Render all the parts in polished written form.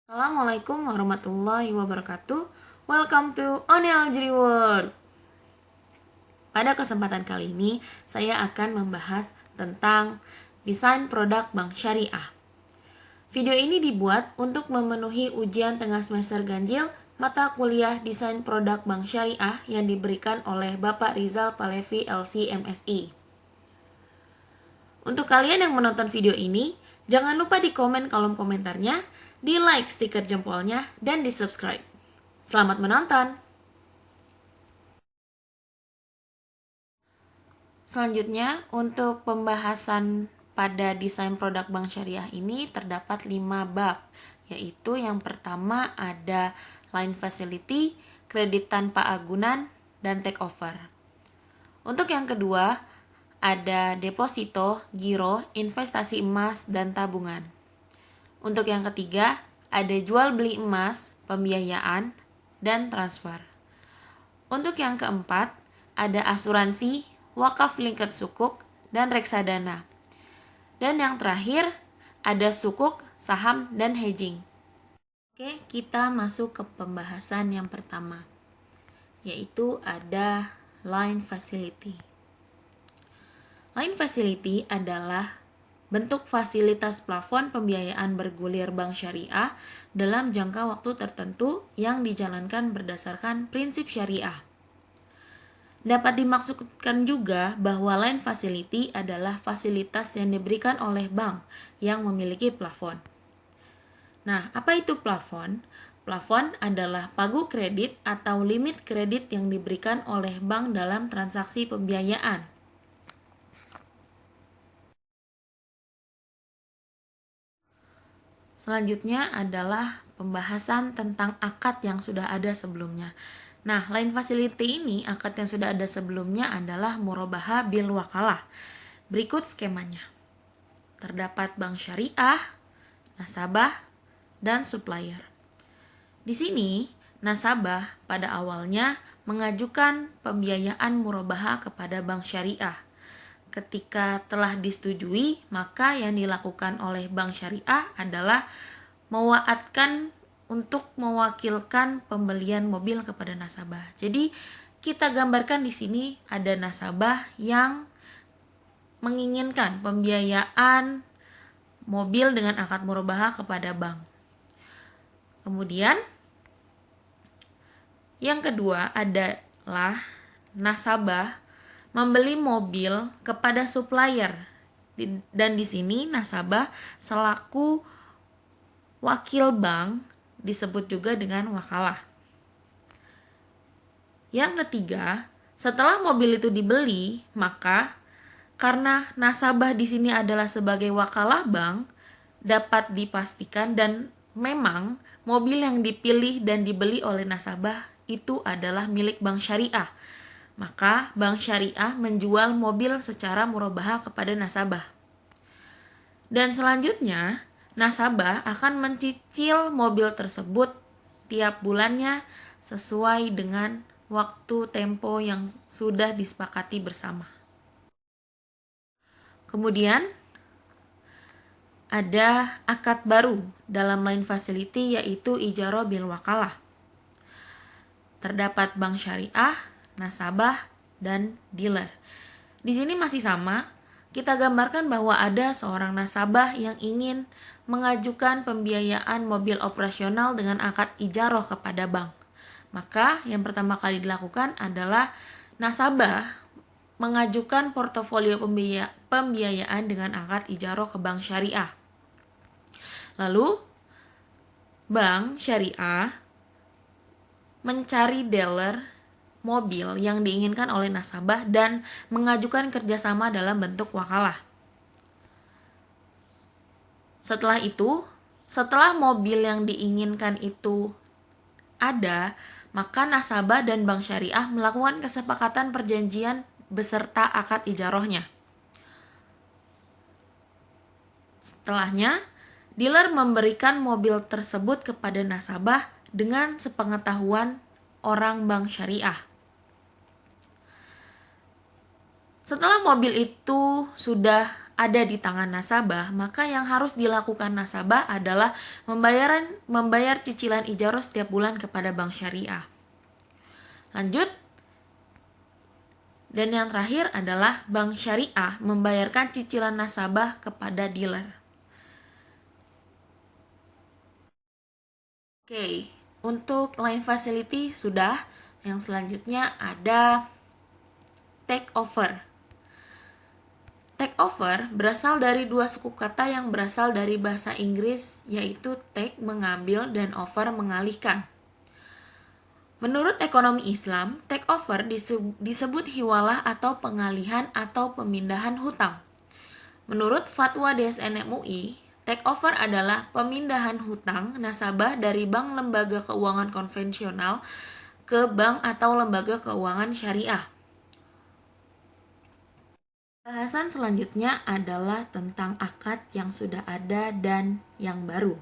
Assalamualaikum warahmatullahi wabarakatuh. Welcome to Oni Aljri World. Pada kesempatan kali ini, saya akan membahas tentang desain produk bank syariah. Video ini dibuat untuk memenuhi ujian tengah semester ganjil mata kuliah desain produk bank syariah yang diberikan oleh Bapak Rizal Palevi LC MSI. Untuk kalian yang menonton video ini, jangan lupa di komen kolom komentarnya, di like stiker jempolnya, dan di subscribe. Selamat menonton! Selanjutnya, untuk pembahasan pada desain produk bank syariah ini terdapat 5 bab, yaitu yang pertama ada line facility, kredit tanpa agunan, dan take over. Untuk yang kedua, ada deposito, giro, investasi emas, dan tabungan. Untuk yang ketiga, ada jual beli emas, pembiayaan, dan transfer. Untuk yang keempat, ada asuransi, wakaf lingkar sukuk, dan reksadana. Dan yang terakhir, ada sukuk, saham, dan hedging. Oke, kita masuk ke pembahasan yang pertama, yaitu ada line facility. Line facility adalah bentuk fasilitas plafon pembiayaan bergulir bank syariah dalam jangka waktu tertentu yang dijalankan berdasarkan prinsip syariah. Dapat dimaksudkan juga bahwa line facility adalah fasilitas yang diberikan oleh bank yang memiliki plafon. Nah, apa itu plafon? Plafon adalah pagu kredit atau limit kredit yang diberikan oleh bank dalam transaksi pembiayaan. Selanjutnya adalah pembahasan tentang akad yang sudah ada sebelumnya. Nah, line facility ini, akad yang sudah ada sebelumnya adalah murabaha bil wakalah. Berikut skemanya. Terdapat bank syariah, nasabah, dan supplier. Di sini, nasabah pada awalnya mengajukan pembiayaan murabaha kepada bank syariah. Ketika telah disetujui, maka yang dilakukan oleh bank syariah adalah mewaatkan untuk mewakilkan pembelian mobil kepada nasabah. Jadi kita gambarkan di sini ada nasabah yang menginginkan pembiayaan mobil dengan akad murabaha kepada bank. Kemudian yang kedua adalah nasabah membeli mobil kepada supplier, dan di sini nasabah selaku wakil bank disebut juga dengan wakalah. Yang ketiga, setelah mobil itu dibeli, maka karena nasabah di sini adalah sebagai wakalah bank, dapat dipastikan dan memang mobil yang dipilih dan dibeli oleh nasabah itu adalah milik bank syariah. Maka bank syariah menjual mobil secara murabaha kepada nasabah. Dan selanjutnya, nasabah akan mencicil mobil tersebut tiap bulannya sesuai dengan waktu tempo yang sudah disepakati bersama. Kemudian, ada akad baru dalam line facility, yaitu ijarah bil wakalah. Terdapat bank syariah, nasabah, dan dealer. Di sini masih sama, kita gambarkan bahwa ada seorang nasabah yang ingin mengajukan pembiayaan mobil operasional dengan akad ijarah kepada bank. Maka yang pertama kali dilakukan adalah nasabah mengajukan portofolio pembiayaan dengan akad ijarah ke bank syariah. Lalu, bank syariah mencari dealer mobil yang diinginkan oleh nasabah dan mengajukan kerjasama dalam bentuk wakalah. Setelah itu, setelah mobil yang diinginkan itu ada, maka nasabah dan bank syariah melakukan kesepakatan perjanjian beserta akad ijarahnya. Setelahnya, dealer memberikan mobil tersebut kepada nasabah dengan sepengetahuan orang bank syariah. Setelah mobil itu sudah ada di tangan nasabah, maka yang harus dilakukan nasabah adalah membayar cicilan ijarah setiap bulan kepada bank syariah. Lanjut. Dan yang terakhir adalah bank syariah membayarkan cicilan nasabah kepada dealer. Oke, untuk line facility sudah. Yang selanjutnya ada take over. Take over berasal dari dua suku kata yang berasal dari bahasa Inggris, yaitu take mengambil dan over mengalihkan. Menurut ekonomi Islam, take over disebut hiwalah atau pengalihan atau pemindahan hutang. Menurut fatwa DSN MUI, take over adalah pemindahan hutang nasabah dari bank lembaga keuangan konvensional ke bank atau lembaga keuangan syariah. Bahasan selanjutnya adalah tentang akad yang sudah ada dan yang baru.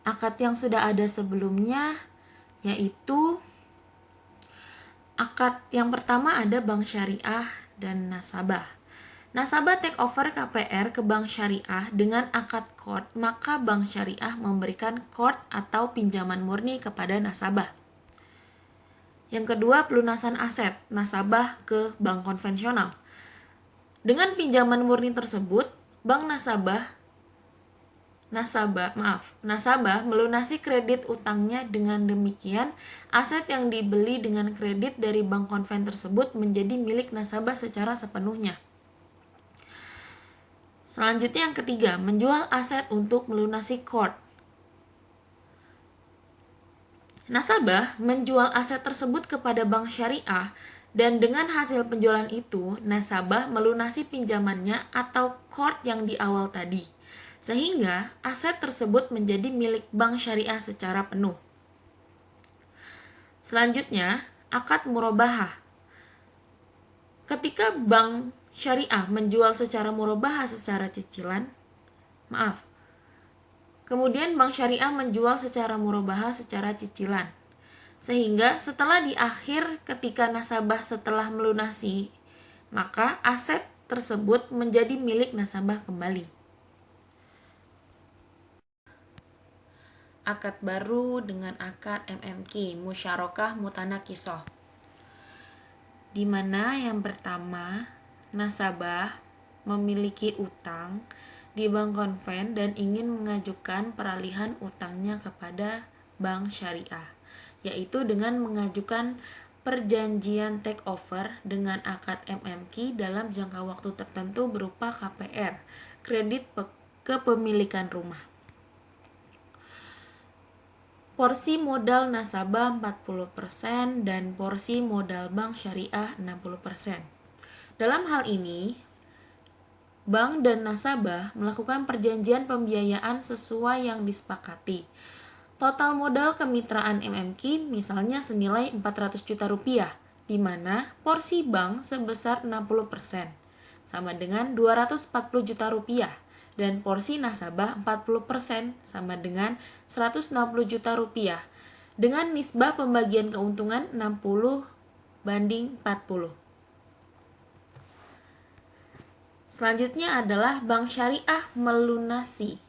Akad yang sudah ada sebelumnya yaitu akad yang pertama ada bank syariah dan nasabah. Nasabah take over KPR ke bank syariah dengan akad qard, maka bank syariah memberikan qard atau pinjaman murni kepada nasabah. Yang kedua, pelunasan aset nasabah ke bank konvensional. Dengan pinjaman murni tersebut, nasabah melunasi kredit utangnya. Dengan demikian, aset yang dibeli dengan kredit dari bank konven tersebut menjadi milik nasabah secara sepenuhnya. Selanjutnya yang ketiga, menjual aset untuk melunasi qard. Nasabah menjual aset tersebut kepada bank syariah dan dengan hasil penjualan itu, nasabah melunasi pinjamannya atau qard yang di awal tadi. Sehingga aset tersebut menjadi milik bank syariah secara penuh. Selanjutnya, akad murabahah. Ketika bank syariah menjual secara murabahah secara cicilan, kemudian bank syariah menjual secara murabahah secara cicilan. Sehingga setelah di akhir ketika nasabah setelah melunasi, maka aset tersebut menjadi milik nasabah kembali. Akad baru dengan akad MMQ, musyarakah mutanakisah. Di mana yang pertama, nasabah memiliki utang di bank konven dan ingin mengajukan peralihan utangnya kepada bank syariah, yaitu dengan mengajukan perjanjian take over dengan akad MMQ dalam jangka waktu tertentu berupa KPR, kredit kepemilikan rumah. Porsi modal nasabah 40% dan porsi modal bank syariah 60%. Dalam hal ini, bank dan nasabah melakukan perjanjian pembiayaan sesuai yang disepakati. Total modal kemitraan MMQ misalnya senilai 400 juta rupiah, di mana porsi bank sebesar 60%, sama dengan 240 juta rupiah, dan porsi nasabah 40% sama dengan 160 juta rupiah, dengan nisbah pembagian keuntungan 60/40. Selanjutnya adalah bank syariah melunasi.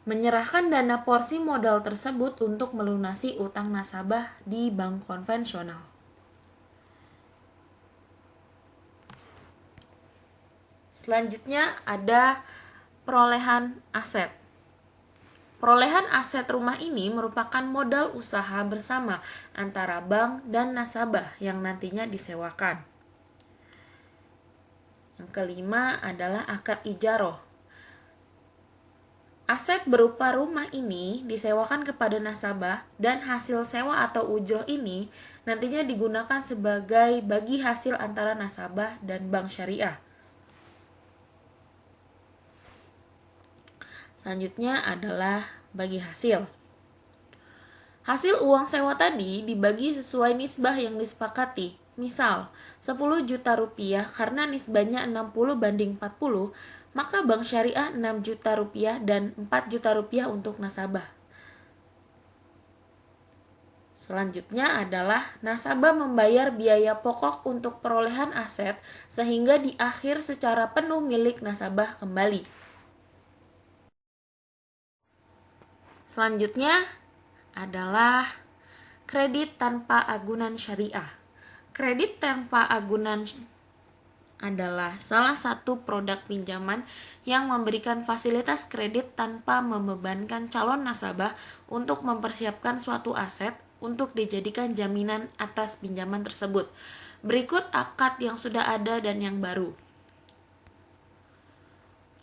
Menyerahkan dana porsi modal tersebut untuk melunasi utang nasabah di bank konvensional. Selanjutnya ada perolehan aset. Perolehan aset rumah ini merupakan modal usaha bersama antara bank dan nasabah yang nantinya disewakan. Yang kelima adalah akad ijarah. Aset berupa rumah ini disewakan kepada nasabah dan hasil sewa atau ujroh ini nantinya digunakan sebagai bagi hasil antara nasabah dan bank syariah. Selanjutnya adalah bagi hasil. Hasil uang sewa tadi dibagi sesuai nisbah yang disepakati. Misal, 10 juta rupiah karena nisbahnya 60/40, maka bank syariah 6 juta rupiah dan 4 juta rupiah untuk nasabah. Selanjutnya adalah nasabah membayar biaya pokok untuk perolehan aset sehingga di akhir secara penuh milik nasabah kembali. Selanjutnya adalah kredit tanpa agunan syariah. Kredit tanpa agunan adalah salah satu produk pinjaman yang memberikan fasilitas kredit tanpa membebankan calon nasabah untuk mempersiapkan suatu aset untuk dijadikan jaminan atas pinjaman tersebut. Berikut akad yang sudah ada dan yang baru.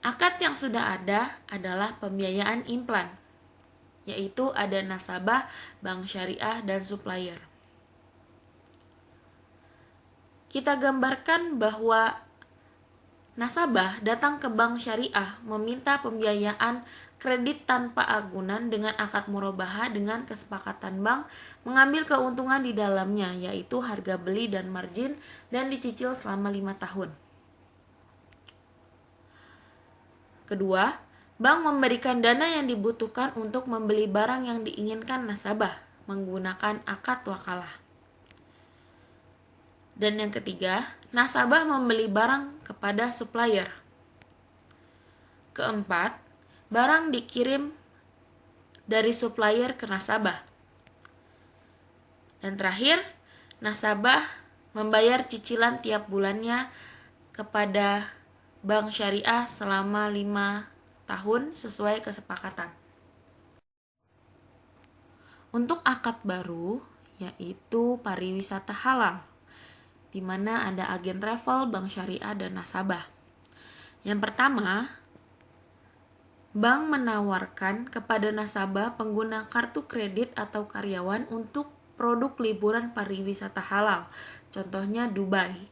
Akad yang sudah ada adalah pembiayaan implan, yaitu ada nasabah, bank syariah, dan supplier. Kita gambarkan bahwa nasabah datang ke bank syariah meminta pembiayaan kredit tanpa agunan dengan akad murabahah dengan kesepakatan bank mengambil keuntungan di dalamnya, yaitu harga beli dan margin, dan dicicil selama 5 tahun. Kedua, bank memberikan dana yang dibutuhkan untuk membeli barang yang diinginkan nasabah menggunakan akad wakalah. Dan yang ketiga, nasabah membeli barang kepada supplier. Keempat, barang dikirim dari supplier ke nasabah. Dan terakhir, nasabah membayar cicilan tiap bulannya kepada bank syariah selama 5 tahun sesuai kesepakatan. Untuk akad baru, yaitu pariwisata halal, di mana ada agen travel, bank syariah, dan nasabah. Yang pertama, bank menawarkan kepada nasabah pengguna kartu kredit atau karyawan untuk produk liburan pariwisata halal, contohnya Dubai,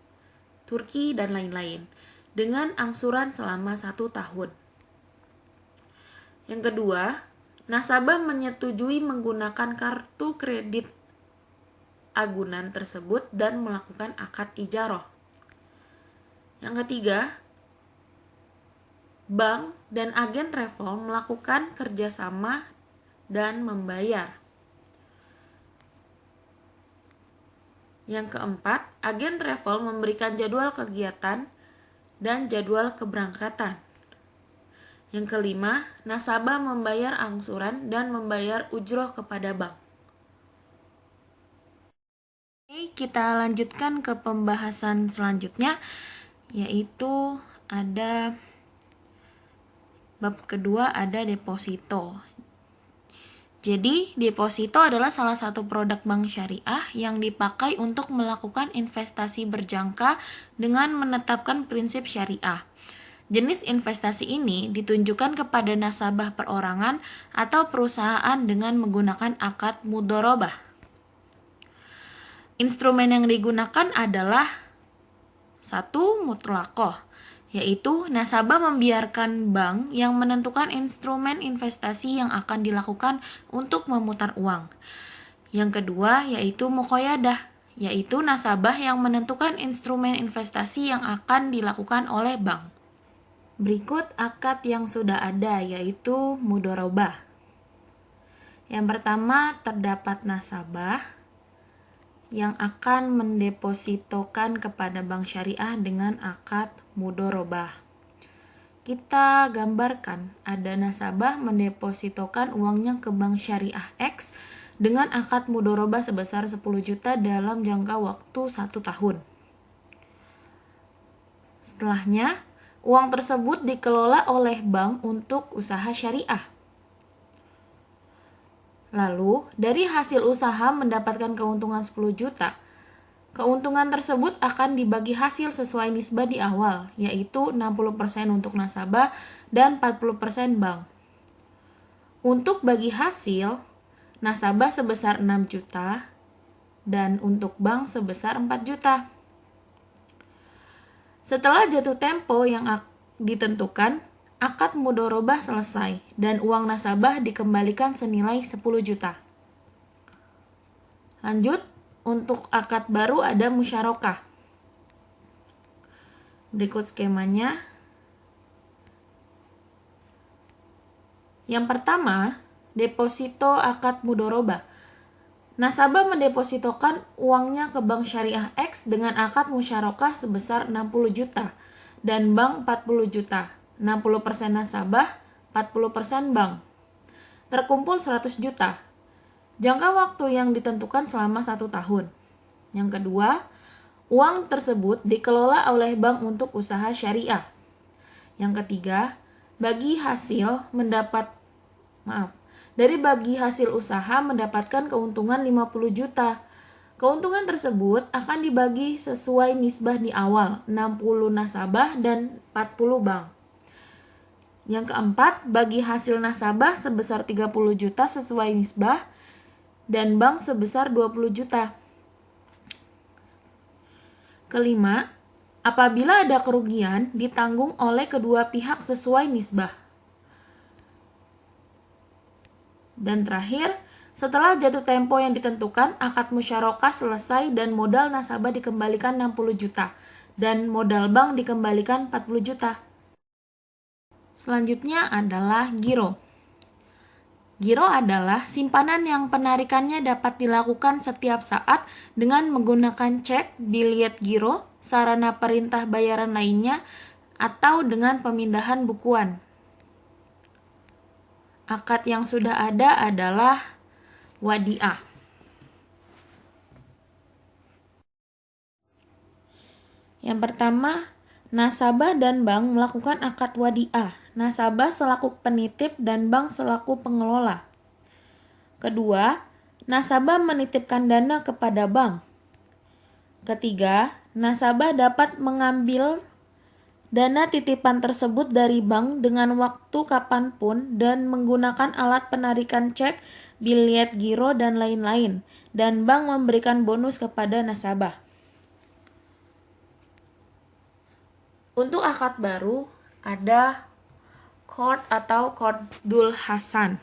Turki, dan lain-lain, dengan angsuran selama 1 tahun. Yang kedua, nasabah menyetujui menggunakan kartu kredit agunan tersebut dan melakukan akad ijarah. Yang ketiga, bank dan agen travel melakukan kerjasama dan membayar. Yang keempat, agen travel memberikan jadwal kegiatan dan jadwal keberangkatan. Yang kelima, nasabah membayar angsuran dan membayar ujroh kepada bank. Kita lanjutkan ke pembahasan selanjutnya, yaitu ada bab kedua, ada deposito. Jadi, deposito adalah salah satu produk bank syariah yang dipakai untuk melakukan investasi berjangka dengan menetapkan prinsip syariah. Jenis investasi ini ditunjukkan kepada nasabah perorangan atau perusahaan dengan menggunakan akad mudharabah. Instrumen yang digunakan adalah 1. Mutlaqoh, yaitu nasabah membiarkan bank yang menentukan instrumen investasi yang akan dilakukan untuk memutar uang. Yang kedua yaitu muqayyadah, yaitu nasabah yang menentukan instrumen investasi yang akan dilakukan oleh bank. Berikut akad yang sudah ada, yaitu mudharabah. Yang pertama, terdapat nasabah yang akan mendepositokan kepada bank syariah dengan akad mudharabah. Kita gambarkan ada nasabah mendepositokan uangnya ke bank syariah X dengan akad mudharabah sebesar 10 juta dalam jangka waktu 1 tahun. Setelahnya, uang tersebut dikelola oleh bank untuk usaha syariah. Lalu, dari hasil usaha mendapatkan keuntungan 10 juta. Keuntungan tersebut akan dibagi hasil sesuai nisbah di awal, yaitu 60% untuk nasabah dan 40% bank. Untuk bagi hasil, nasabah sebesar 6 juta dan untuk bank sebesar 4 juta. Setelah jatuh tempo yang ditentukan, akad mudharabah selesai dan uang nasabah dikembalikan senilai 10 juta. Lanjut, untuk akad baru ada musyarakah. Berikut skemanya. Yang pertama, deposito akad mudharabah. Nasabah mendepositokan uangnya ke bank syariah X dengan akad musyarakah sebesar 60 juta dan bank 40 juta. 60% nasabah, 40% bank. Terkumpul 100 juta. Jangka waktu yang ditentukan selama 1 tahun. Yang kedua, uang tersebut dikelola oleh bank untuk usaha syariah. Yang ketiga, dari bagi hasil usaha mendapatkan keuntungan 50 juta. Keuntungan tersebut akan dibagi sesuai nisbah di awal, 60 nasabah dan 40 bank. Yang keempat, bagi hasil nasabah sebesar 30 juta sesuai nisbah dan bank sebesar 20 juta. Kelima, apabila ada kerugian ditanggung oleh kedua pihak sesuai nisbah. Dan terakhir, setelah jatuh tempo yang ditentukan, akad musyarakah selesai dan modal nasabah dikembalikan 60 juta dan modal bank dikembalikan 40 juta. Selanjutnya adalah giro. Giro adalah simpanan yang penarikannya dapat dilakukan setiap saat dengan menggunakan cek, biliet giro, sarana perintah bayaran lainnya, atau dengan pemindahan bukuan. Akad yang sudah ada adalah wadiah. Yang pertama, nasabah dan bank melakukan akad wadiah. Nasabah selaku penitip dan bank selaku pengelola. Kedua, nasabah menitipkan dana kepada bank. Ketiga, nasabah dapat mengambil dana titipan tersebut dari bank dengan waktu kapanpun dan menggunakan alat penarikan cek, biliet giro, dan lain-lain. Dan bank memberikan bonus kepada nasabah. Untuk akad baru, ada qard atau qardul hasan.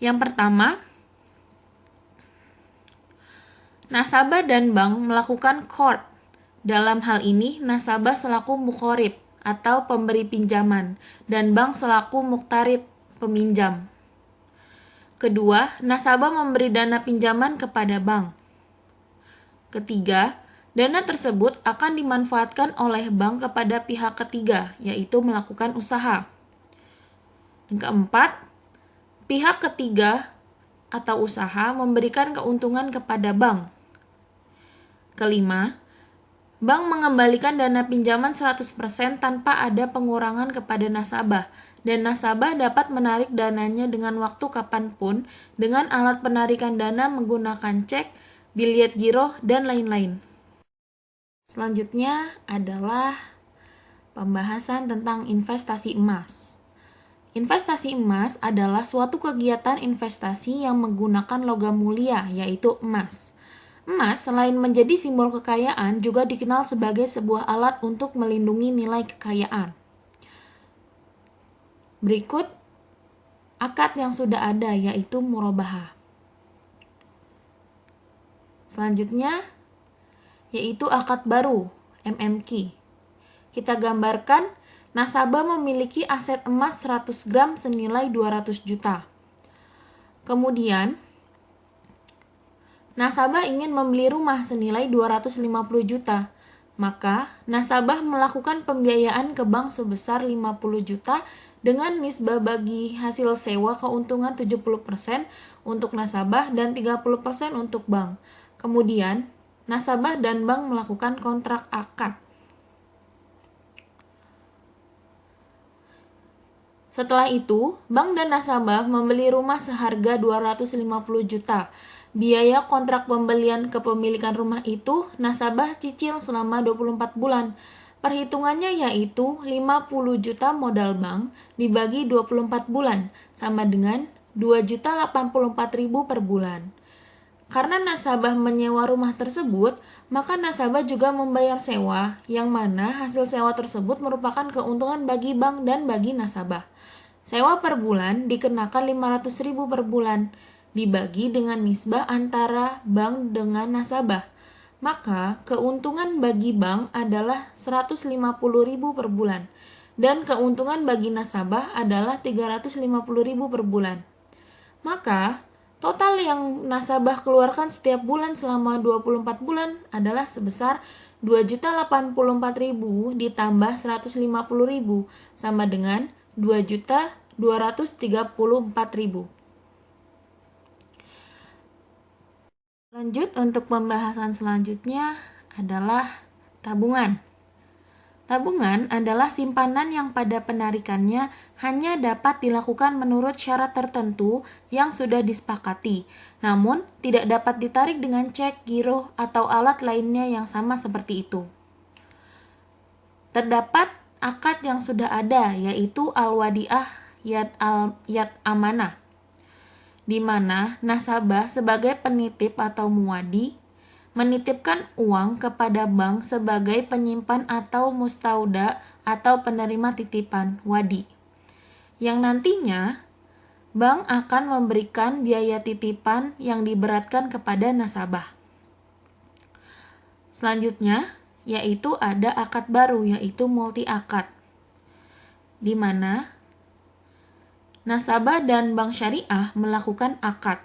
Yang pertama, nasabah dan bank melakukan qard. Dalam hal ini, nasabah selaku muqorib atau pemberi pinjaman dan bank selaku muktarib peminjam. Kedua, nasabah memberi dana pinjaman kepada bank. Ketiga, dana tersebut akan dimanfaatkan oleh bank kepada pihak ketiga, yaitu melakukan usaha. Yang keempat, pihak ketiga atau usaha memberikan keuntungan kepada bank. Kelima, bank mengembalikan dana pinjaman 100% tanpa ada pengurangan kepada nasabah, dan nasabah dapat menarik dananya dengan waktu kapanpun dengan alat penarikan dana menggunakan cek, biliet giro, dan lain-lain. Selanjutnya adalah pembahasan tentang investasi emas. Investasi emas adalah suatu kegiatan investasi yang menggunakan logam mulia, yaitu emas. Emas, selain menjadi simbol kekayaan, juga dikenal sebagai sebuah alat untuk melindungi nilai kekayaan. Berikut akad yang sudah ada, yaitu murabahah. Selanjutnya, yaitu akad baru, MMQ. Kita gambarkan, nasabah memiliki aset emas 100 gram senilai 200 juta. Kemudian, nasabah ingin membeli rumah senilai 250 juta. Maka, nasabah melakukan pembiayaan ke bank sebesar 50 juta dengan nisbah bagi hasil sewa keuntungan 70% untuk nasabah dan 30% untuk bank. Kemudian, nasabah dan bank melakukan kontrak akad. Setelah itu, bank dan nasabah membeli rumah seharga 250 juta. Biaya kontrak pembelian kepemilikan rumah itu nasabah cicil selama 24 bulan. Perhitungannya yaitu 50 juta modal bank dibagi 24 bulan, sama dengan 2.084.000 per bulan. Karena nasabah menyewa rumah tersebut, maka nasabah juga membayar sewa, yang mana hasil sewa tersebut merupakan keuntungan bagi bank dan bagi nasabah. Sewa per bulan dikenakan 500.000 per bulan, dibagi dengan nisbah antara bank dengan nasabah. Maka keuntungan bagi bank adalah 150.000 per bulan, dan keuntungan bagi nasabah adalah 350.000 per bulan. Maka Total yang nasabah keluarkan setiap bulan selama 24 bulan adalah sebesar 2.084.000 ditambah 150.000 sama dengan 2.234.000. Lanjut, untuk pembahasan selanjutnya adalah tabungan. Tabungan adalah simpanan yang pada penarikannya hanya dapat dilakukan menurut syarat tertentu yang sudah disepakati, namun tidak dapat ditarik dengan cek, giro, atau alat lainnya yang sama seperti itu. Terdapat akad yang sudah ada, yaitu al-wadi'ah yad amanah, di mana nasabah sebagai penitip atau muwadi menitipkan uang kepada bank sebagai penyimpan atau mustauda atau penerima titipan wadi, yang nantinya bank akan memberikan biaya titipan yang diberatkan kepada nasabah. Selanjutnya, yaitu ada akad baru, yaitu multi akad, di mana nasabah dan bank syariah melakukan akad.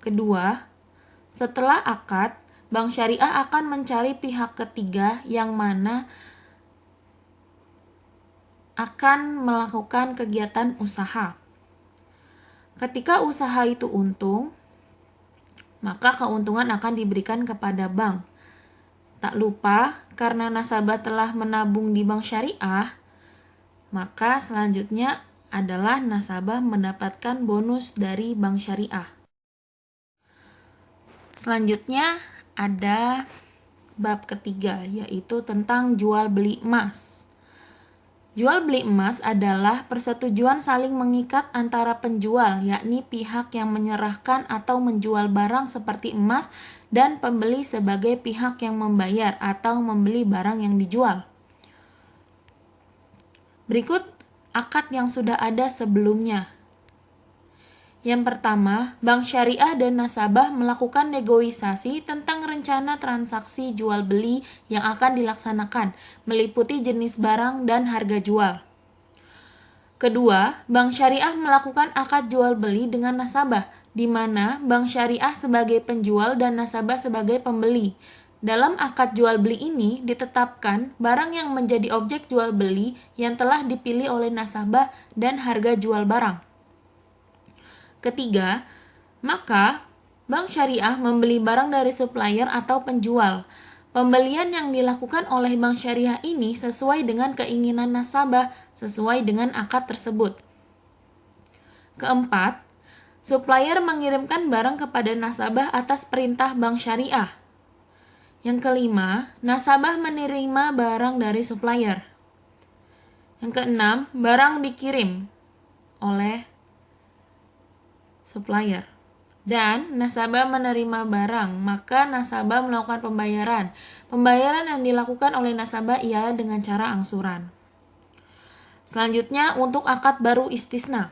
Kedua, setelah akad, bank syariah akan mencari pihak ketiga yang mana akan melakukan kegiatan usaha. Ketika usaha itu untung, maka keuntungan akan diberikan kepada bank. Tak lupa, karena nasabah telah menabung di bank syariah, maka selanjutnya adalah nasabah mendapatkan bonus dari bank syariah. Selanjutnya ada bab ketiga, yaitu tentang jual beli emas. Jual beli emas adalah persetujuan saling mengikat antara penjual, yakni pihak yang menyerahkan atau menjual barang seperti emas, dan pembeli sebagai pihak yang membayar atau membeli barang yang dijual. Berikut akad yang sudah ada sebelumnya. Yang pertama, bank syariah dan nasabah melakukan negosiasi tentang rencana transaksi jual beli yang akan dilaksanakan, meliputi jenis barang dan harga jual. Kedua, bank syariah melakukan akad jual beli dengan nasabah, di mana bank syariah sebagai penjual dan nasabah sebagai pembeli. Dalam akad jual beli ini ditetapkan barang yang menjadi objek jual beli yang telah dipilih oleh nasabah dan harga jual barang. Ketiga, maka bank syariah membeli barang dari supplier atau penjual. Pembelian yang dilakukan oleh bank syariah ini sesuai dengan keinginan nasabah, sesuai dengan akad tersebut. Keempat, supplier mengirimkan barang kepada nasabah atas perintah bank syariah. Yang kelima, nasabah menerima barang dari supplier. Yang keenam, barang dikirim oleh supplier dan nasabah menerima barang, maka nasabah melakukan pembayaran. Pembayaran yang dilakukan oleh nasabah ialah dengan cara angsuran. Selanjutnya, untuk akad baru istisna.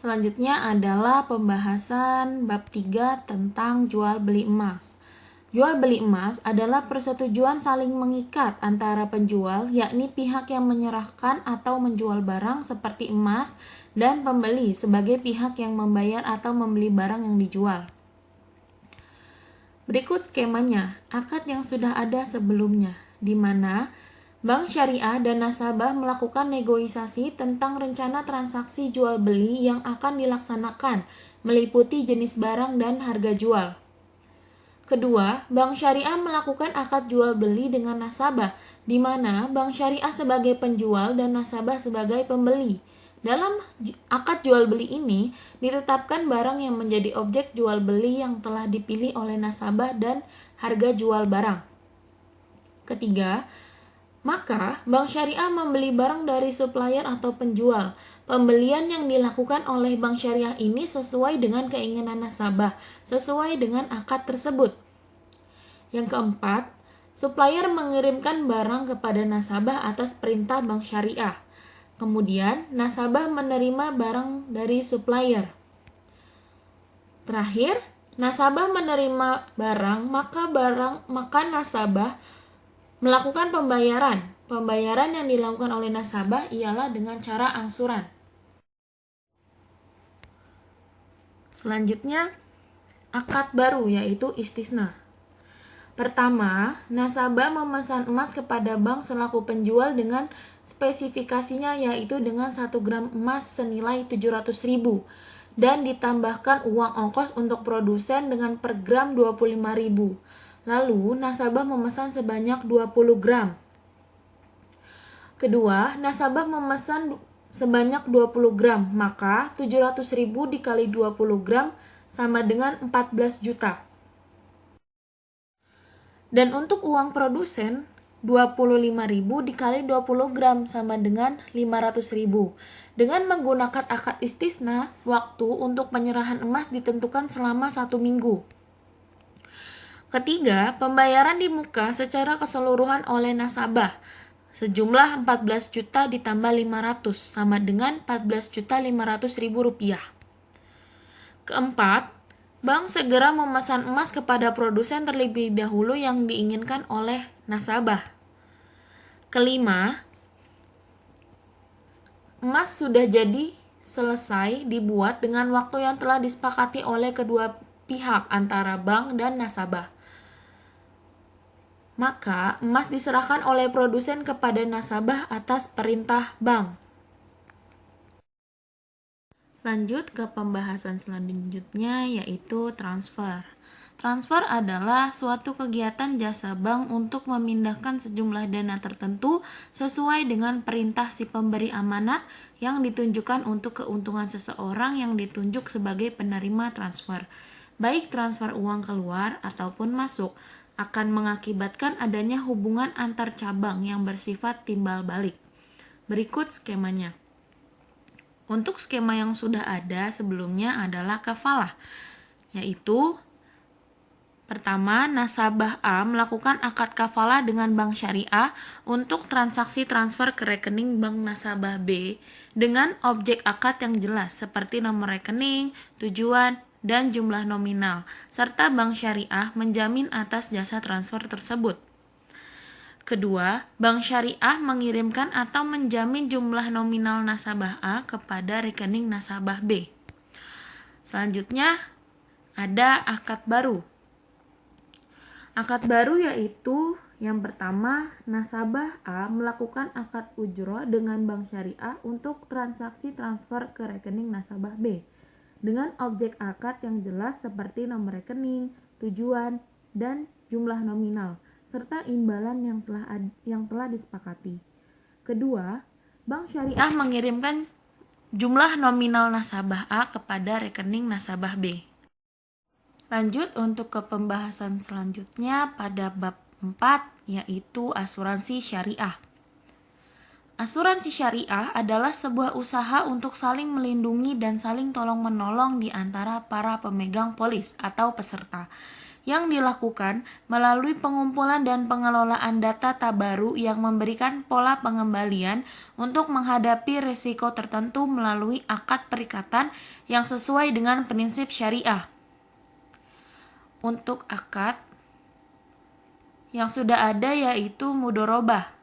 Selanjutnya adalah pembahasan bab 3 tentang jual beli emas. Jual beli emas adalah persetujuan saling mengikat antara penjual, yakni pihak yang menyerahkan atau menjual barang seperti emas, dan pembeli sebagai pihak yang membayar atau membeli barang yang dijual. Berikut skemanya, akad yang sudah ada sebelumnya, di mana bank syariah dan nasabah melakukan negosiasi tentang rencana transaksi jual beli yang akan dilaksanakan, meliputi jenis barang dan harga jual. Kedua, bank syariah melakukan akad jual beli dengan nasabah, di mana bank syariah sebagai penjual dan nasabah sebagai pembeli. Dalam akad jual beli ini ditetapkan barang yang menjadi objek jual beli yang telah dipilih oleh nasabah dan harga jual barang. Ketiga, maka bank syariah membeli barang dari supplier atau penjual. Pembelian yang dilakukan oleh bank syariah ini sesuai dengan keinginan nasabah, sesuai dengan akad tersebut. Yang keempat, supplier mengirimkan barang kepada nasabah atas perintah bank syariah. Kemudian, nasabah menerima barang dari supplier. Terakhir, nasabah menerima barang, maka nasabah melakukan pembayaran. Pembayaran yang dilakukan oleh nasabah ialah dengan cara angsuran. Selanjutnya, akad baru yaitu istisna. Pertama, nasabah memesan emas kepada bank selaku penjual dengan spesifikasinya yaitu dengan 1 gram emas senilai 700.000 dan ditambahkan uang ongkos untuk produsen dengan per gram 25.000. Lalu, nasabah memesan sebanyak 20 gram. Kedua, nasabah memesan sebanyak 20 gram, maka 700.000 dikali 20 gram sama dengan 14 juta. Dan untuk uang produsen, 25.000 dikali 20 gram sama dengan 500.000. Dengan menggunakan akad istisna, waktu untuk penyerahan emas ditentukan selama 1 minggu. Ketiga, pembayaran di muka secara keseluruhan oleh nasabah. Sejumlah 14 juta ditambah 500 sama dengan 14.500.000 rupiah. Keempat, bank segera memesan emas kepada produsen terlebih dahulu yang diinginkan oleh nasabah. Kelima, emas sudah jadi selesai dibuat dengan waktu yang telah disepakati oleh kedua pihak antara bank dan nasabah. Maka, emas diserahkan oleh produsen kepada nasabah atas perintah bank. Lanjut ke pembahasan selanjutnya yaitu transfer. Transfer adalah suatu kegiatan jasa bank untuk memindahkan sejumlah dana tertentu sesuai dengan perintah si pemberi amanat yang ditunjukkan untuk keuntungan seseorang yang ditunjuk sebagai penerima transfer. Baik transfer uang keluar ataupun masuk akan mengakibatkan adanya hubungan antar cabang yang bersifat timbal balik. Berikut skemanya. Untuk skema yang sudah ada sebelumnya adalah kafalah, yaitu pertama, nasabah A melakukan akad kafalah dengan bank syariah untuk transaksi transfer ke rekening bank nasabah B dengan objek akad yang jelas seperti nomor rekening, tujuan, dan jumlah nominal, serta bank syariah menjamin atas jasa transfer tersebut. Kedua, bank syariah mengirimkan atau menjamin jumlah nominal nasabah A kepada rekening nasabah B. Selanjutnya, ada akad baru. Akad baru yaitu yang pertama, nasabah A melakukan akad ujroh dengan bank syariah untuk transaksi transfer ke rekening nasabah B dengan objek akad yang jelas seperti nomor rekening, tujuan, dan jumlah nominal serta imbalan yang telah disepakati. Kedua, bank syariah mengirimkan jumlah nominal nasabah A kepada rekening nasabah B. Lanjut untuk ke pembahasan selanjutnya pada bab 4 yaitu asuransi syariah. Asuransi syariah adalah sebuah usaha untuk saling melindungi dan saling tolong-menolong di antara para pemegang polis atau peserta yang dilakukan melalui pengumpulan dan pengelolaan data tabaru yang memberikan pola pengembalian untuk menghadapi risiko tertentu melalui akad perikatan yang sesuai dengan prinsip syariah. Untuk akad yang sudah ada yaitu mudorobah,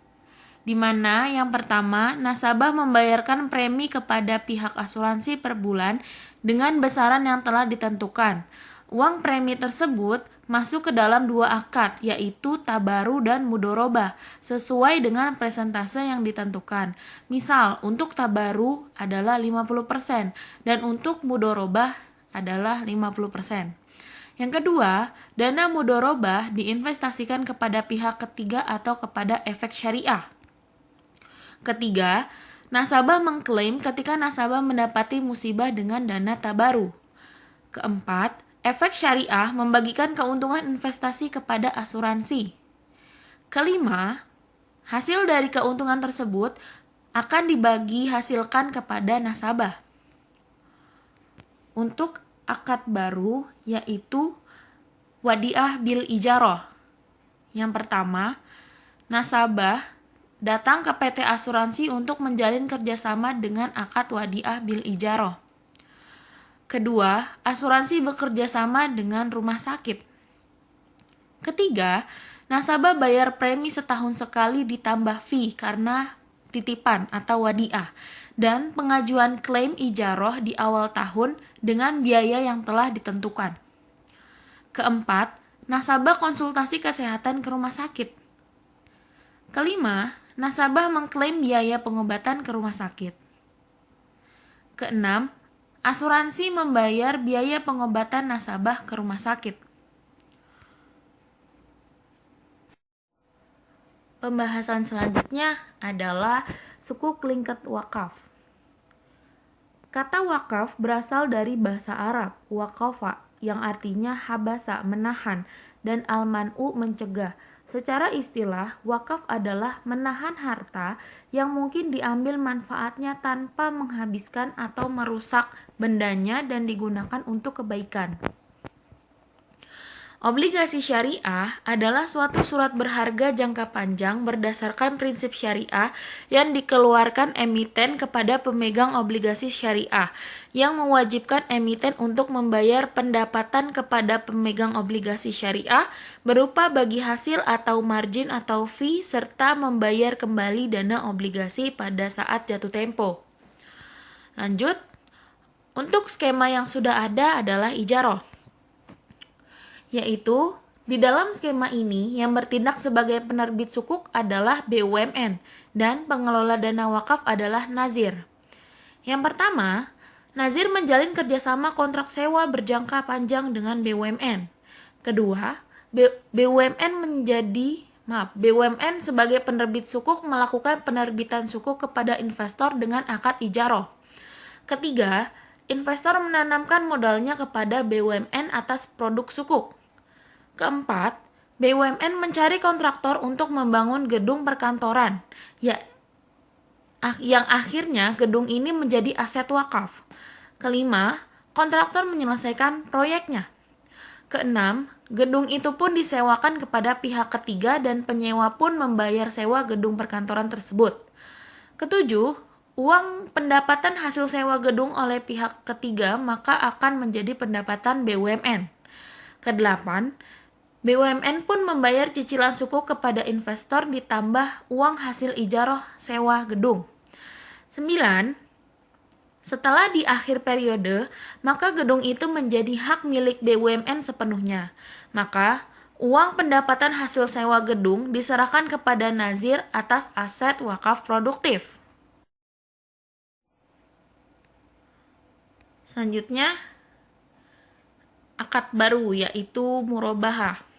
di mana yang pertama nasabah membayarkan premi kepada pihak asuransi per bulan dengan besaran yang telah ditentukan. Uang premi tersebut masuk ke dalam dua akad, yaitu tabaru dan mudorobah, sesuai dengan persentase yang ditentukan. Misal, untuk tabaru adalah 50% dan untuk mudorobah adalah 50%. Yang kedua, dana mudorobah diinvestasikan kepada pihak ketiga atau kepada efek syariah. Ketiga, nasabah mengklaim ketika nasabah mendapati musibah dengan dana tabaru. Keempat, efek syariah membagikan keuntungan investasi kepada asuransi. Kelima, hasil dari keuntungan tersebut akan dibagi hasilkan kepada nasabah. Untuk akad baru yaitu wadiah bil ijaroh. Yang pertama, nasabah datang ke PT asuransi untuk menjalin kerjasama dengan akad wadiah bil ijaroh. Kedua, asuransi bekerja sama dengan rumah sakit. Ketiga, nasabah bayar premi setahun sekali ditambah fee karena titipan atau wadiah dan pengajuan klaim ijaroh di awal tahun dengan biaya yang telah ditentukan. Keempat, nasabah konsultasi kesehatan ke rumah sakit. Kelima, nasabah mengklaim biaya pengobatan ke rumah sakit. Keenam, asuransi membayar biaya pengobatan nasabah ke rumah sakit. Pembahasan selanjutnya adalah sukuk lingkat wakaf. Kata wakaf berasal dari bahasa Arab, waqafa, yang artinya habasa, menahan, dan al-man'u, mencegah. Secara istilah, wakaf adalah menahan harta yang mungkin diambil manfaatnya tanpa menghabiskan atau merusak bendanya dan digunakan untuk kebaikan. Obligasi syariah adalah suatu surat berharga jangka panjang berdasarkan prinsip syariah yang dikeluarkan emiten kepada pemegang obligasi syariah, yang mewajibkan emiten untuk membayar pendapatan kepada pemegang obligasi syariah berupa bagi hasil atau margin atau fee, serta membayar kembali dana obligasi pada saat jatuh tempo. Lanjut, untuk skema yang sudah ada adalah ijaroh, yaitu di dalam skema ini yang bertindak sebagai penerbit sukuk adalah BUMN dan pengelola dana wakaf adalah nazir. Yang pertama, nazir menjalin kerjasama kontrak sewa berjangka panjang dengan BUMN. Kedua, BUMN sebagai penerbit sukuk melakukan penerbitan sukuk kepada investor dengan akad ijaroh. Ketiga, investor menanamkan modalnya kepada BUMN atas produk sukuk. Keempat, BUMN mencari kontraktor untuk membangun gedung perkantoran, yang akhirnya gedung ini menjadi aset wakaf. Kelima, kontraktor menyelesaikan proyeknya. Keenam, gedung itu pun disewakan kepada pihak ketiga dan penyewa pun membayar sewa gedung perkantoran tersebut. Ketujuh, uang pendapatan hasil sewa gedung oleh pihak ketiga maka akan menjadi pendapatan BUMN. Kedelapan, BUMN pun membayar cicilan sukuk kepada investor ditambah uang hasil ijaroh sewa gedung. 9. Setelah di akhir periode, maka gedung itu menjadi hak milik BUMN sepenuhnya. Maka, uang pendapatan hasil sewa gedung diserahkan kepada nazir atas aset wakaf produktif. Selanjutnya, akad baru yaitu murabahah.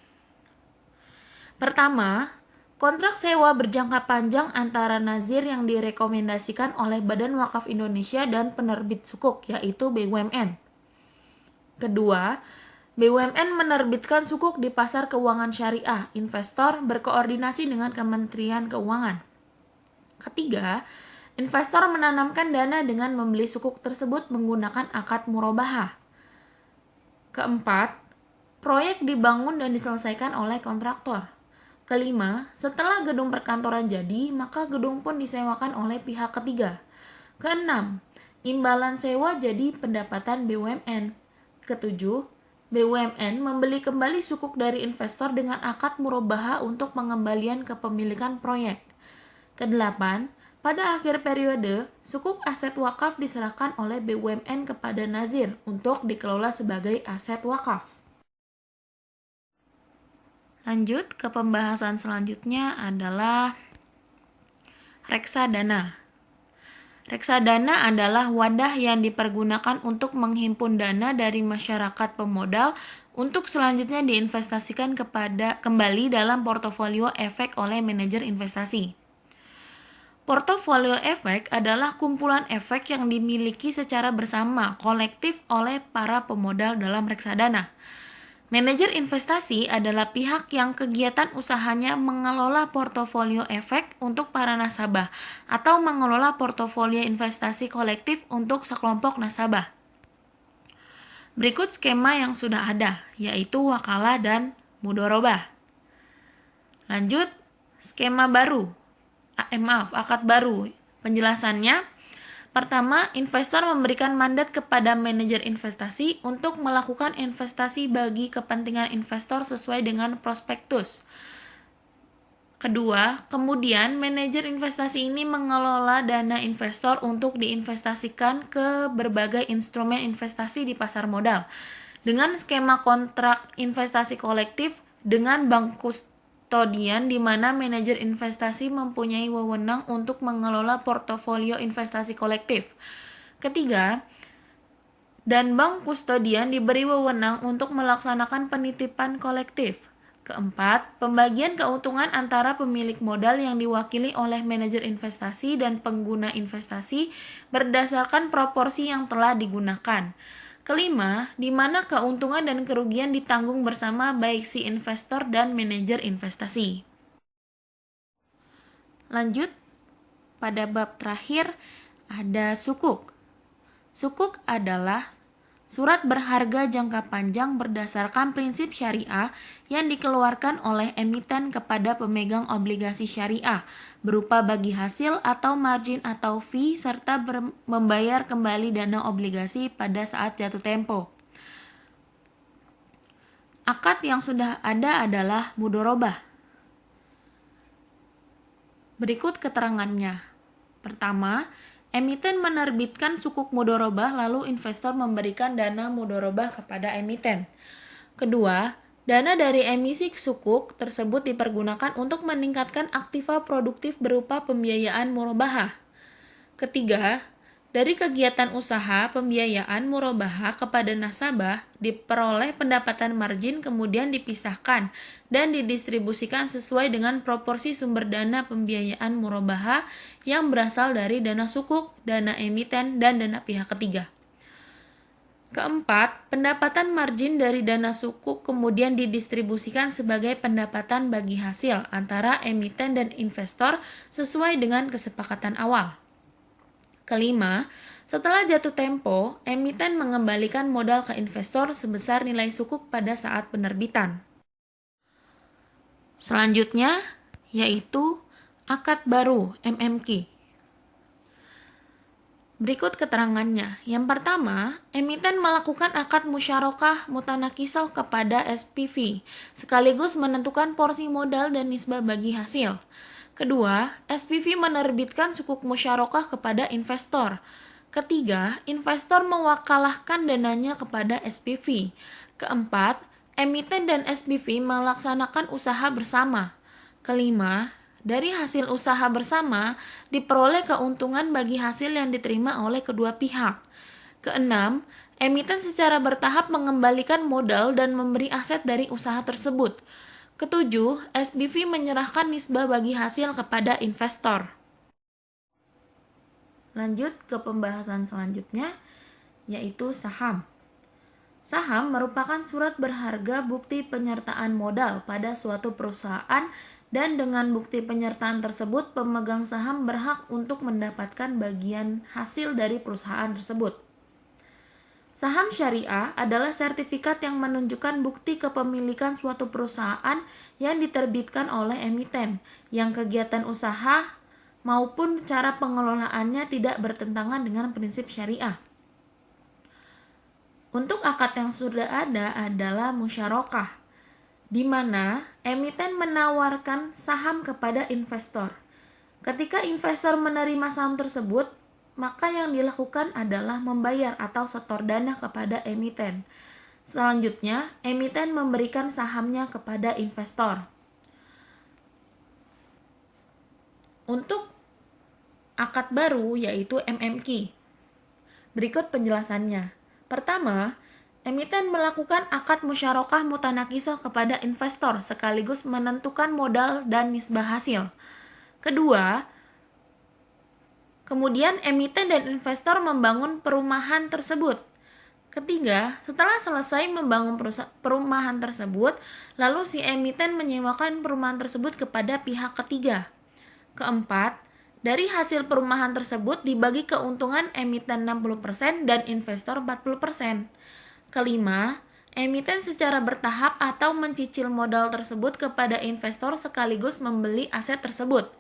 Pertama, kontrak sewa berjangka panjang antara nazir yang direkomendasikan oleh Badan Wakaf Indonesia dan penerbit sukuk yaitu BUMN. Kedua, BUMN menerbitkan sukuk di pasar keuangan syariah, investor berkoordinasi dengan Kementerian Keuangan. Ketiga, investor menanamkan dana dengan membeli sukuk tersebut menggunakan akad murabahah. Keempat, proyek dibangun dan diselesaikan oleh kontraktor. Kelima, setelah gedung perkantoran jadi, maka gedung pun disewakan oleh pihak ketiga. Keenam, imbalan sewa jadi pendapatan BUMN. Ketujuh, BUMN membeli kembali sukuk dari investor dengan akad murabahah untuk pengembalian kepemilikan proyek. Kedelapan, pada akhir periode, sukuk aset wakaf diserahkan oleh BUMN kepada nazir untuk dikelola sebagai aset wakaf. Lanjut ke pembahasan selanjutnya adalah reksadana. Reksadana adalah wadah yang dipergunakan untuk menghimpun dana dari masyarakat pemodal untuk selanjutnya diinvestasikan kembali dalam portofolio efek oleh manajer investasi. Portofolio efek adalah kumpulan efek yang dimiliki secara bersama kolektif oleh para pemodal dalam reksadana. Manajer investasi adalah pihak yang kegiatan usahanya mengelola portofolio efek untuk para nasabah atau mengelola portofolio investasi kolektif untuk sekelompok nasabah. Berikut skema yang sudah ada, yaitu wakalah dan mudharabah. Lanjut, skema baru. Akad baru. Penjelasannya, Pertama, investor memberikan mandat kepada manajer investasi untuk melakukan investasi bagi kepentingan investor sesuai dengan prospektus. Kedua, kemudian manajer investasi ini mengelola dana investor untuk diinvestasikan ke berbagai instrumen investasi di pasar modal dengan skema kontrak investasi kolektif dengan bank kustodian di mana manajer investasi mempunyai wewenang untuk mengelola portofolio investasi kolektif. Ketiga, dan bank kustodian diberi wewenang untuk melaksanakan penitipan kolektif. Keempat, pembagian keuntungan antara pemilik modal yang diwakili oleh manajer investasi dan pengguna investasi berdasarkan proporsi yang telah digunakan. Kelima, di mana keuntungan dan kerugian ditanggung bersama baik si investor dan manajer investasi. Lanjut, pada bab terakhir ada sukuk. Sukuk adalah surat berharga jangka panjang berdasarkan prinsip syariah yang dikeluarkan oleh emiten kepada pemegang obligasi syariah berupa bagi hasil atau margin atau fee serta membayar kembali dana obligasi pada saat jatuh tempo. Akad yang sudah ada adalah mudorobah. Berikut keterangannya. Pertama, emiten menerbitkan sukuk mudorobah lalu investor memberikan dana mudorobah kepada emiten. Kedua, dana dari emisi sukuk tersebut dipergunakan untuk meningkatkan aktiva produktif berupa pembiayaan murabahah. Ketiga, dari kegiatan usaha pembiayaan murabahah kepada nasabah diperoleh pendapatan margin kemudian dipisahkan dan didistribusikan sesuai dengan proporsi sumber dana pembiayaan murabahah yang berasal dari dana sukuk, dana emiten, dan dana pihak ketiga. Keempat, pendapatan margin dari dana sukuk kemudian didistribusikan sebagai pendapatan bagi hasil antara emiten dan investor sesuai dengan kesepakatan awal. Kelima, setelah jatuh tempo, emiten mengembalikan modal ke investor sebesar nilai sukuk pada saat penerbitan. Selanjutnya, yaitu akad baru (MMQ). Berikut keterangannya. Yang pertama, emiten melakukan akad musyarakah mutanakisoh kepada SPV, sekaligus menentukan porsi modal dan nisbah bagi hasil. Kedua, SPV menerbitkan sukuk musyarakah kepada investor. Ketiga, investor mewakalahkan dananya kepada SPV. Keempat, emiten dan SPV melaksanakan usaha bersama. Kelima, dari hasil usaha bersama diperoleh keuntungan bagi hasil yang diterima oleh kedua pihak. Keenam, emiten secara bertahap mengembalikan modal dan memberi aset dari usaha tersebut. Ketujuh, SPV menyerahkan nisbah bagi hasil kepada investor. Lanjut ke pembahasan selanjutnya, yaitu saham. Saham merupakan surat berharga bukti penyertaan modal pada suatu perusahaan dan dengan bukti penyertaan tersebut pemegang saham berhak untuk mendapatkan bagian hasil dari perusahaan tersebut. Saham syariah adalah sertifikat yang menunjukkan bukti kepemilikan suatu perusahaan yang diterbitkan oleh emiten, yang kegiatan usaha maupun cara pengelolaannya tidak bertentangan dengan prinsip syariah. Untuk akad yang sudah ada adalah musyarakah, di mana emiten menawarkan saham kepada investor. Ketika investor menerima saham tersebut, maka yang dilakukan adalah membayar atau setor dana kepada emiten. Selanjutnya, emiten memberikan sahamnya kepada investor. Untuk akad baru yaitu MMQ. Berikut penjelasannya. Pertama, emiten melakukan akad musyarakah mutanakisoh kepada investor sekaligus menentukan modal dan nisbah hasil. Kedua, kemudian emiten dan investor membangun perumahan tersebut. Ketiga, setelah selesai membangun perumahan tersebut, lalu si emiten menyewakan perumahan tersebut kepada pihak ketiga. Keempat, dari hasil perumahan tersebut dibagi keuntungan emiten 60% dan investor 40%. Kelima, emiten secara bertahap atau mencicil modal tersebut kepada investor sekaligus membeli aset tersebut.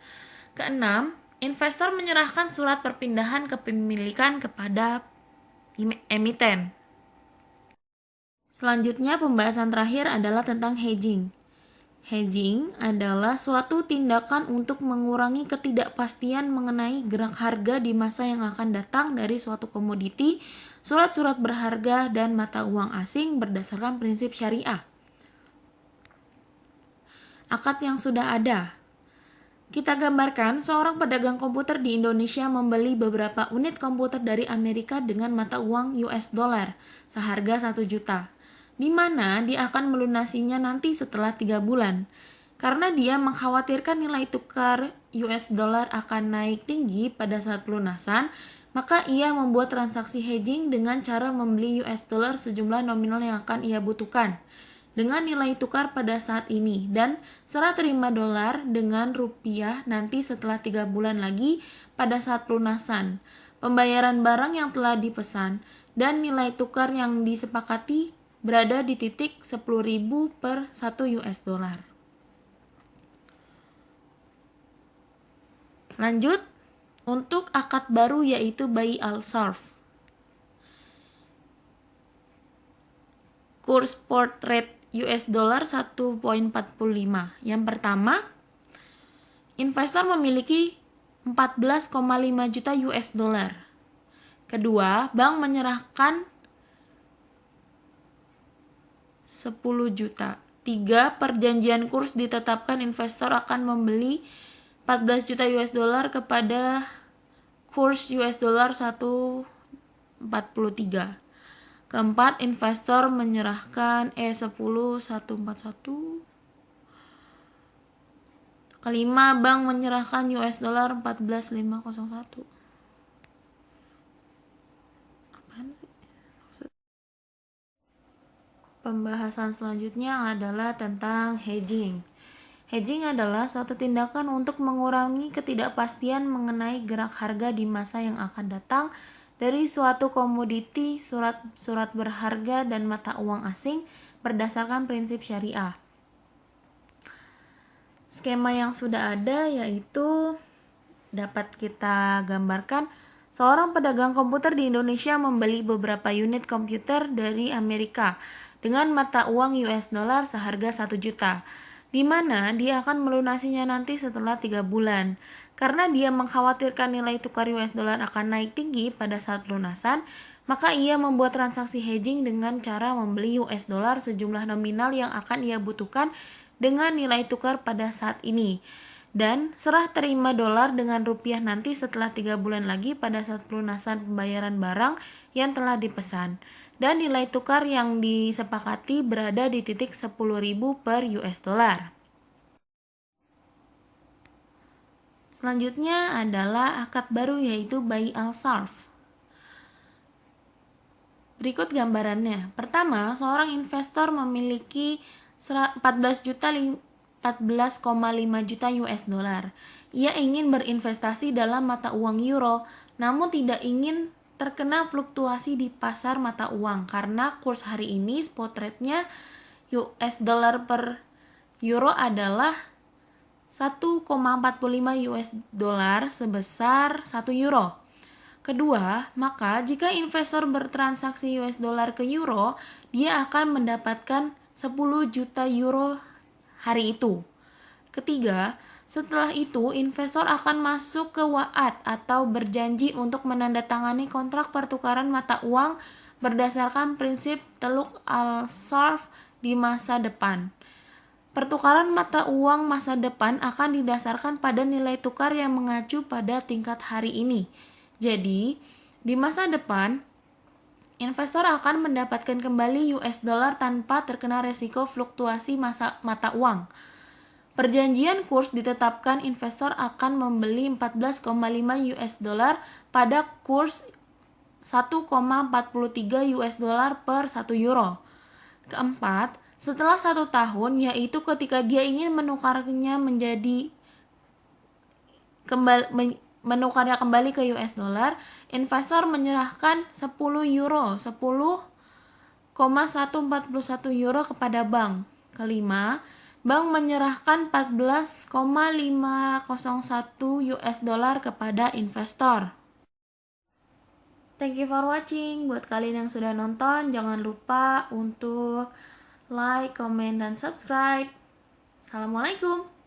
Keenam, investor menyerahkan surat perpindahan kepemilikan kepada emiten. Selanjutnya, pembahasan terakhir adalah tentang hedging. Hedging adalah suatu tindakan untuk mengurangi ketidakpastian mengenai gerak harga di masa yang akan datang dari suatu komoditi, surat-surat berharga, dan mata uang asing berdasarkan prinsip syariah. Akad yang sudah ada. Kita gambarkan seorang pedagang komputer di Indonesia membeli beberapa unit komputer dari Amerika dengan mata uang US dollar seharga 1 juta, di mana dia akan melunasinya nanti setelah 3 bulan. Karena dia mengkhawatirkan nilai tukar US dollar akan naik tinggi pada saat pelunasan, maka ia membuat transaksi hedging dengan cara membeli US dollar sejumlah nominal yang akan ia butuhkan dengan nilai tukar pada saat ini dan serah terima dolar dengan rupiah nanti setelah 3 bulan lagi pada saat pelunasan, pembayaran barang yang telah dipesan, dan nilai tukar yang disepakati berada di titik 10.000 per 1 US dollar. Lanjut, untuk akad baru yaitu Bai al-Sarf. Kurs spot rate US dollar 1.45. Yang pertama, investor memiliki 14,5 juta US dollar. Kedua, bank menyerahkan 10 juta. 3, perjanjian kurs ditetapkan investor akan membeli 14 juta US dollar kepada kurs US dollar 1.43. Keempat, investor menyerahkan 141. Kelima, bank menyerahkan US dollar 14.501. Apaan sih? Pembahasan selanjutnya adalah tentang hedging. Hedging adalah suatu tindakan untuk mengurangi ketidakpastian mengenai gerak harga di masa yang akan datang dari suatu komoditi, surat berharga, dan mata uang asing berdasarkan prinsip syariah. Skema yang sudah ada yaitu dapat kita gambarkan. Seorang pedagang komputer di Indonesia membeli beberapa unit komputer dari Amerika dengan mata uang US dollar seharga 1 juta, di mana dia akan melunasinya nanti setelah 3 bulan. Karena dia mengkhawatirkan nilai tukar US dollar akan naik tinggi pada saat pelunasan, maka ia membuat transaksi hedging dengan cara membeli US dollar sejumlah nominal yang akan ia butuhkan dengan nilai tukar pada saat ini, dan serah terima dolar dengan rupiah nanti setelah 3 bulan lagi pada saat pelunasan pembayaran barang yang telah dipesan, dan nilai tukar yang disepakati berada di titik 10.000 per US dollar. Selanjutnya adalah akad baru yaitu Bai al-Sarf. Berikut gambarannya. Pertama, seorang investor memiliki 14,5 juta US dollar. Ia ingin berinvestasi dalam mata uang euro, namun tidak ingin terkena fluktuasi di pasar mata uang karena kurs hari ini spot rate-nya US dollar per euro adalah 1,45 US dollar sebesar 1 euro. Kedua, maka jika investor bertransaksi US dollar ke euro, dia akan mendapatkan 10 juta euro hari itu. Ketiga, setelah itu investor akan masuk ke wa'ad atau berjanji untuk menandatangani kontrak pertukaran mata uang berdasarkan prinsip Taluk al-Sarf di masa depan. Pertukaran mata uang masa depan akan didasarkan pada nilai tukar yang mengacu pada tingkat hari ini. Jadi, di masa depan, investor akan mendapatkan kembali US dollar tanpa terkena resiko fluktuasi mata uang. Perjanjian kurs ditetapkan investor akan membeli 14,5 US dollar pada kurs 1,43 US dollar per 1 euro. Keempat, setelah 1 tahun, yaitu ketika dia ingin menukarnya menukarnya kembali ke US dollar, investor menyerahkan 10 euro, 10,141 euro kepada bank. Kelima, bank menyerahkan 14,501 US dollar kepada investor. Thank you for watching. Buat kalian yang sudah nonton, jangan lupa untuk like, comment, dan subscribe. Assalamualaikum.